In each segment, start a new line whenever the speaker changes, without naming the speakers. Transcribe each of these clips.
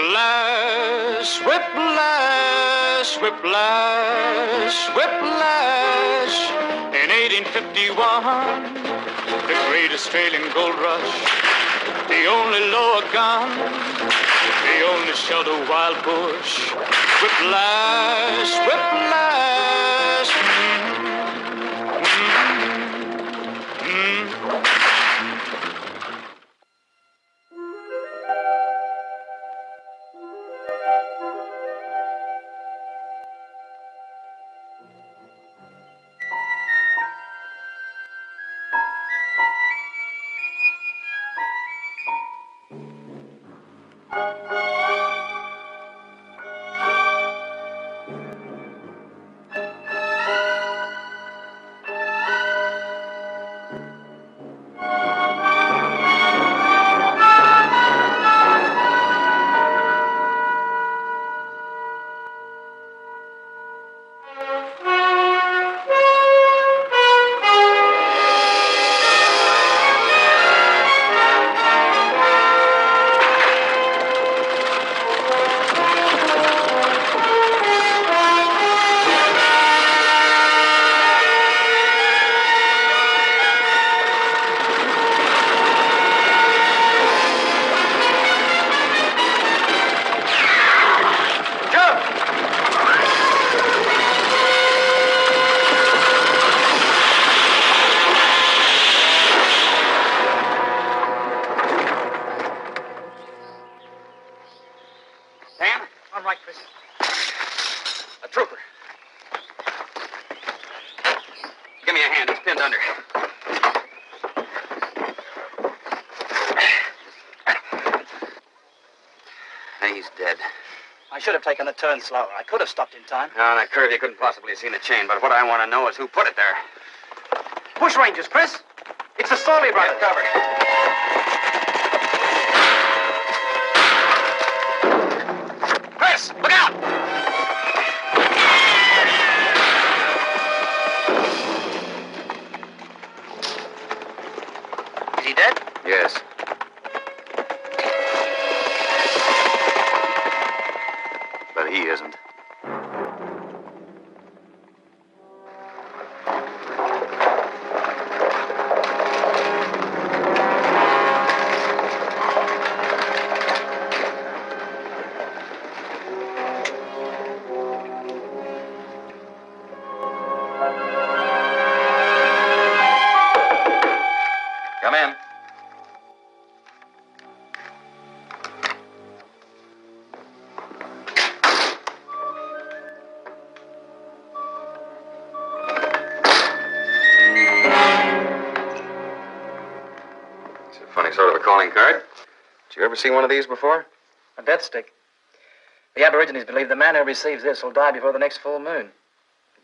Whiplash, whiplash, whiplash, whiplash. In 1851, the great Australian gold rush, the only lower gun, the only shelter wild bush. Whiplash, whiplash.
He's dead.
I should have taken the turn slower. I could have stopped in time.
No, on that curve, you couldn't possibly have seen the chain, but what I want to know is who put it there.
Bush Rangers, Chris. It's the Sawley brothers.
Get cover. Chris, look out!
Is he dead?
Yes. But he isn't. Come in. It's a funny sort of a calling card. Did you ever see one of these before?
A death stick. The Aborigines believe the man who receives this will die before the next full moon.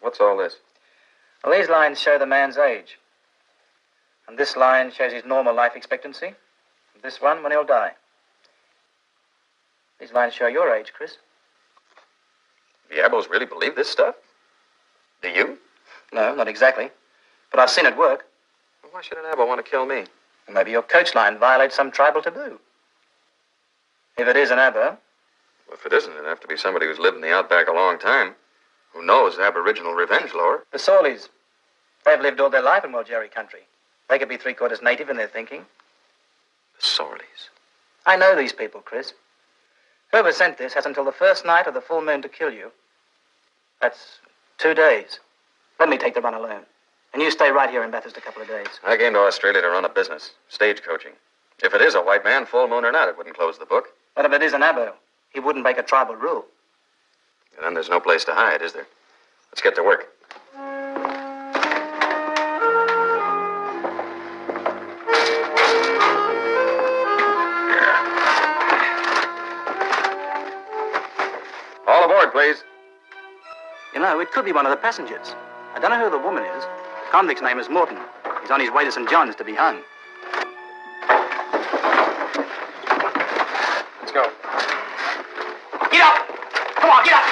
What's all this?
Well, these lines show the man's age. And this line shows his normal life expectancy. And this one, when he'll die. These lines show your age, Chris.
The Abos really believe this stuff? Do you?
No, not exactly. But I've seen it work.
Well, why should an Abo want to kill me?
Well, maybe your coach line violates some tribal taboo. If it is an Abo.
Well, if it isn't, it'd have to be somebody who's lived in the outback a long time. Who knows Aboriginal revenge lore.
The Sawleys. They've lived all their life in Waljerry country. They could be three-quarters native in their thinking.
The Sorleys.
I know these people, Chris. Whoever sent this has until the first night of the full moon to kill you. That's 2 days. Let me take the run alone. And you stay right here in Bathurst a couple of days.
I came to Australia to run a business, stagecoaching. If it is a white man, full moon or not, it wouldn't close the book.
But if it is an Abo, he wouldn't break a tribal rule.
And then there's no place to hide, is there? Let's get to work. All aboard, please.
You know, it could be one of the passengers. I don't know who the woman is. The convict's name is Morton. He's on his way to St. John's to be hung.
Let's go.
Get up! Come on, get up!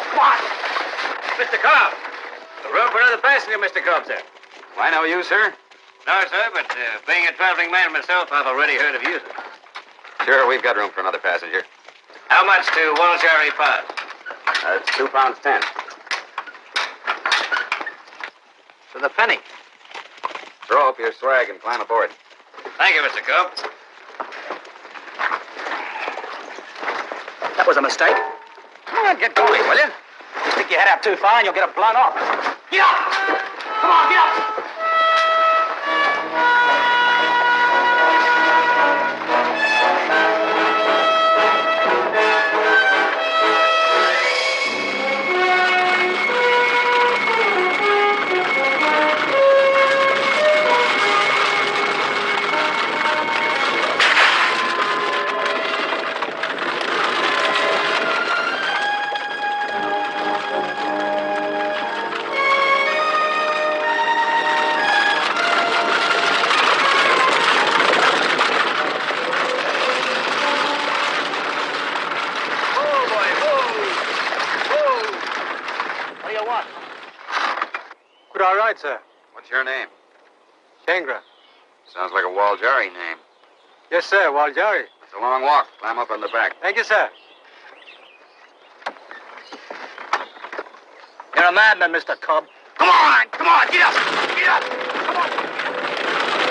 Come on!
Mr. Cobb. The room for another passenger, Mr. Cobb, sir.
Do I know you, sir?
No, sir, but being a traveling man myself, I've already heard of you, sir.
Sure, we've got room for another passenger.
How much to Walsari Pod?
It's £2.10.
To the penny.
Throw up your swag and climb aboard.
Thank you, Mr. Cobb.
That was a mistake.
Come on, get going, will you?
You stick your head out too far and you'll get it blown off. Get up! Come on, get up!
All right, sir.
What's your name?
Shangra.
Sounds like a Waljari name.
Yes, sir, Waljari.
It's a long walk. Climb up on the back.
Thank you, sir.
You're a madman, Mr. Cobb.
Come on, get up! Get up! Come on!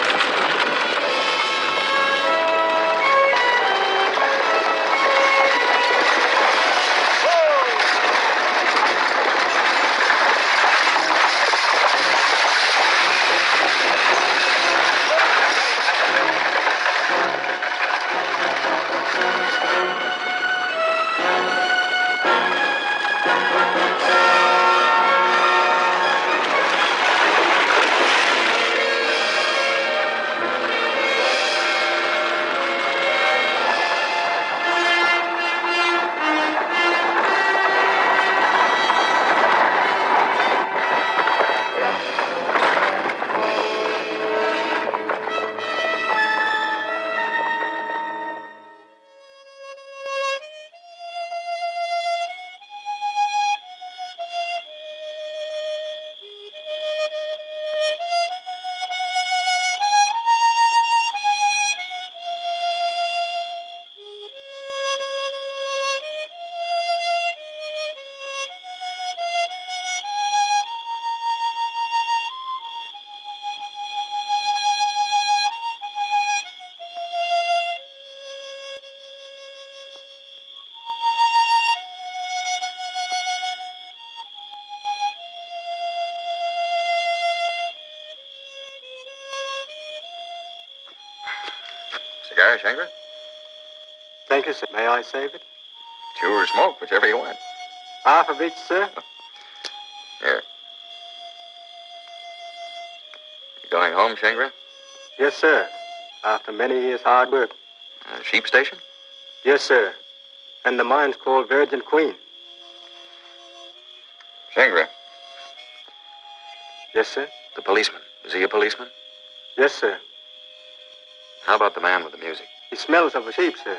Cigar, Shangra?
Thank you, sir. May I save it?
Chew or smoke, whichever you want.
Half of each, sir.
Here. You going home, Shangra?
Yes, sir. After many years' hard work.
Sheep station?
Yes, sir. And the mine's called Virgin Queen.
Shangra,
Yes, sir.
the policeman. Is he a policeman?
Yes, sir.
How about the man with the music?
He smells of a sheep, sir.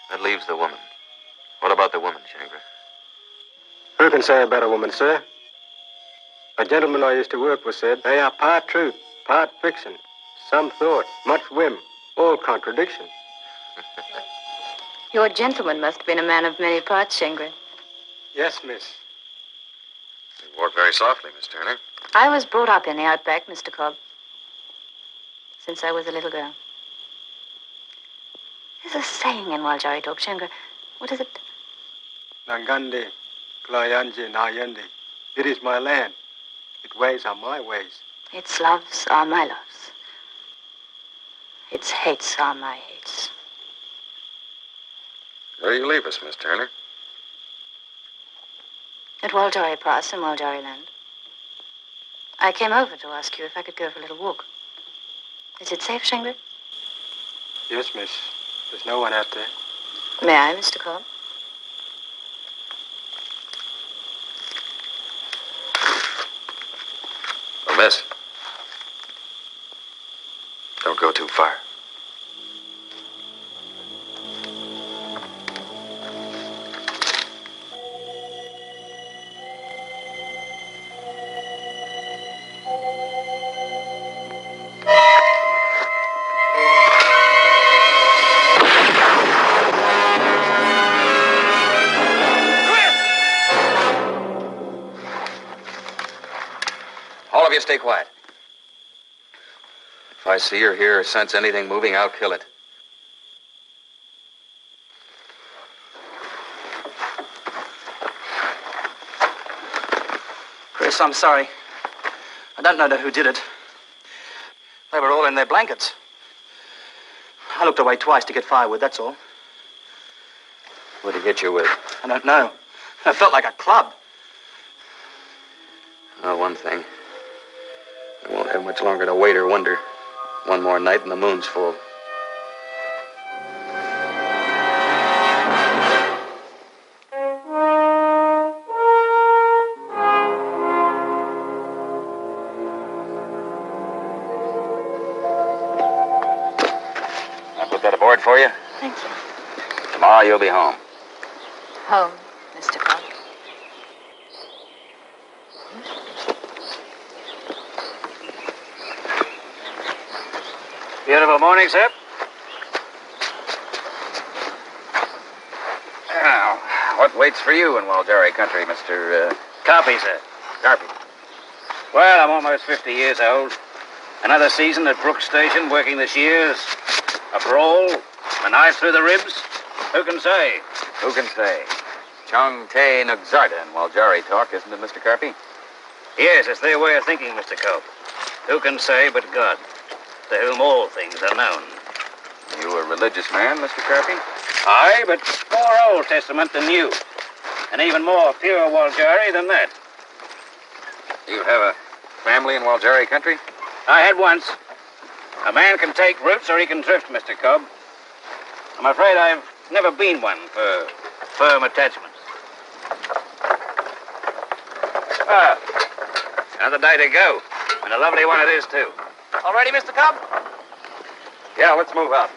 That leaves the woman. What about the woman, Shangra?
Who can say about a woman, sir? A gentleman I used to work with said they are part truth, part fiction, some thought, much whim, all contradiction.
Your gentleman must have been a man of many parts, Shingrid.
Yes, miss.
You walk very softly, Miss Turner.
I was brought up in the outback, Mr. Cobb, since I was a little girl. There's a saying in Waljari talk, Shingrid. What is it?
Nangande, Klayanje, Nayende. It is my land. Its ways are my ways.
Its loves are my loves. Its hates are my hates.
Where do you leave us, Miss Turner?
At Waljari Pass in Waljari Land. I came over to ask you if I could go for a little walk. Is it safe, Shingrid?
Yes, miss. There's no one out there.
May I, Mr. Cobb?
Oh, miss. Don't go too far. all of you stay quiet. If I see or hear or sense anything moving, I'll kill it.
Chris, I'm sorry. I don't know who did it. They were all in their blankets. I looked away twice to get firewood, that's all.
What did he hit you with?
I don't know. It felt like a club.
Oh, one thing. We won't have much longer to wait or wonder. One more night and the moon's full.
I put that aboard for you.
Thank you.
Tomorrow you'll be home.
Home, Mr. Cobb.
Beautiful morning, sir. Now, what waits for you in Waljarry country, Mr.
Copy, sir.
Garpy?
Well, I'm almost 50 years old. Another season at Brook Station, working the shears. A brawl, a knife through the ribs. Who can say?
Who can say? Chung Te Nuxarda in Waljarry talk, isn't it, Mr. Garpy?
Yes, it's their way of thinking, Mr. Cobb. Who can say but God, to whom all things are known?
You a religious man, Mr. Garpy?
Aye, but more Old Testament than New. And even more pure Waljarry than that.
You have a family in Waljarry country?
I had once. A man can take roots or he can drift, Mr. Cobb. I'm afraid I've never been one for firm attachments. Ah, another day to go. And a lovely one it is, too. All ready, Mr. Cobb?
Yeah, let's move out.